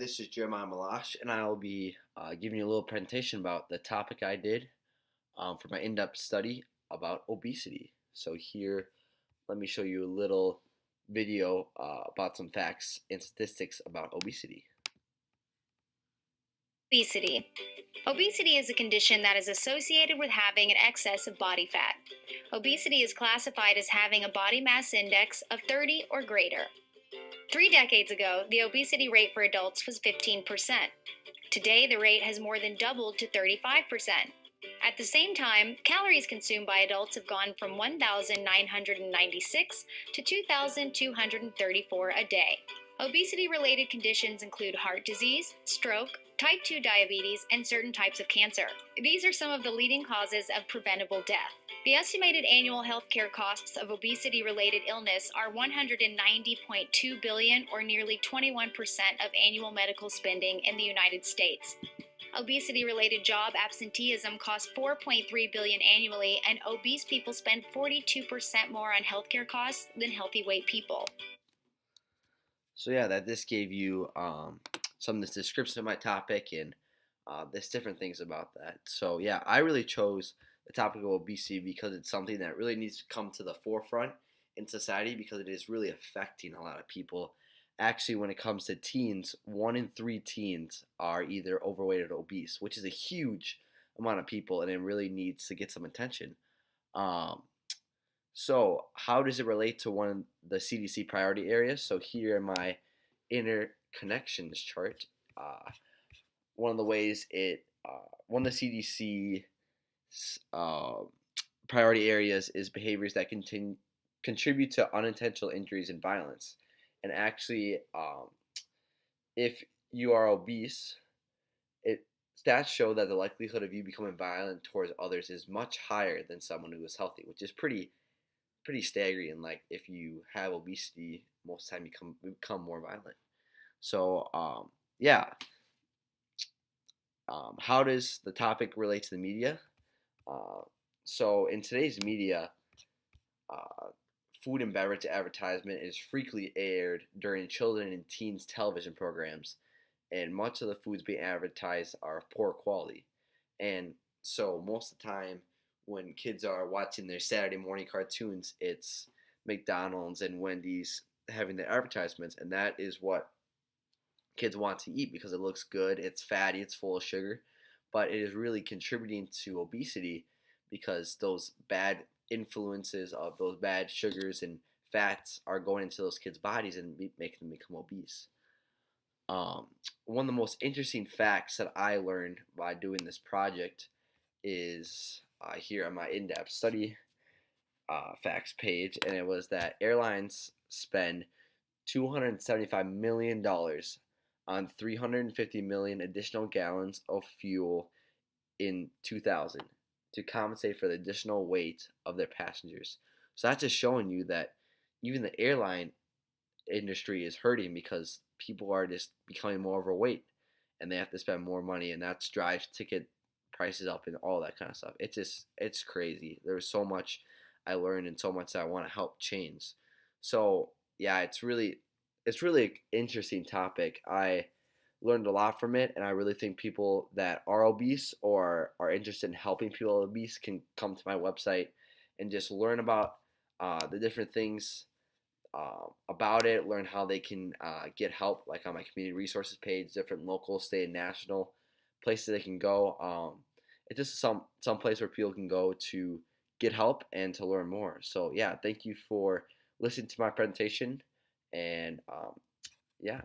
This is Jeremiah Meloch, and I'll be giving you a little presentation about the topic I did for my in-depth study about obesity. So here, let me show you a little video about some facts and statistics about obesity. Obesity. Obesity is a condition that is associated with having an excess of body fat. Obesity is classified as having a body mass index of 30 or greater. 3 decades ago, the obesity rate for adults was 15%. Today, the rate has more than doubled to 35%. At the same time, calories consumed by adults have gone from 1,996 to 2,234 a day. Obesity-related conditions include heart disease, stroke, type 2 diabetes, and certain types of cancer. These are some of the leading causes of preventable death. The estimated annual healthcare costs of obesity-related illness are $190.2 billion, or nearly 21% of annual medical spending in the United States. Obesity-related job absenteeism costs $4.3 billion annually, and obese people spend 42% more on healthcare costs than healthy weight people. So yeah, this gave you some of this description of my topic and there's different things about that. So yeah, I really chose the topic of obesity because it's something that really needs to come to the forefront in society because it is really affecting a lot of people. Actually, when it comes to teens, 1 in 3 teens are either overweight or obese, which is a huge amount of people, and it really needs to get some attention. Um, so, how does it relate to one of the CDC priority areas? So, here in my interconnections chart, one of the ways one of the CDC uh, priority areas is behaviors that contribute to unintentional injuries and violence. And actually, if you are obese, it stats show that the likelihood of you becoming violent towards others is much higher than someone who is healthy, which is pretty staggering. Like if you have obesity, most of the time you become more violent. So yeah, how does the topic relate to the media? Uh, so in today's media, uh, food and beverage advertisement is frequently aired during children and teens television programs, and much of the foods being advertised are of poor quality. And so most of the time, when kids are watching their Saturday morning cartoons, it's McDonald's and Wendy's having their advertisements, and that is what kids want to eat because it looks good, it's fatty, it's full of sugar, but it is really contributing to obesity because those bad influences of those bad sugars and fats are going into those kids' bodies and making them become obese. Um, One of the most interesting facts that I learned by doing this project is here on my in-depth study facts page, and it was that airlines spend $275 million on 350 million additional gallons of fuel in 2000 to compensate for the additional weight of their passengers. So that's just showing you that even the airline industry is hurting because people are just becoming more overweight and they have to spend more money, and that drives ticket prices up and all that kind of stuff. It's crazy. There's so much I learned and so much that I want to help change. So yeah, it's really an interesting topic. I learned a lot from it, and I really think people that are obese or are interested in helping people obese can come to my website and just learn about the different things about it, learn how they can get help, like on my community resources page, different local, state, and national places they can go. It's just some place where people can go to get help and to learn more. So yeah, thank you for listening to my presentation, and yeah.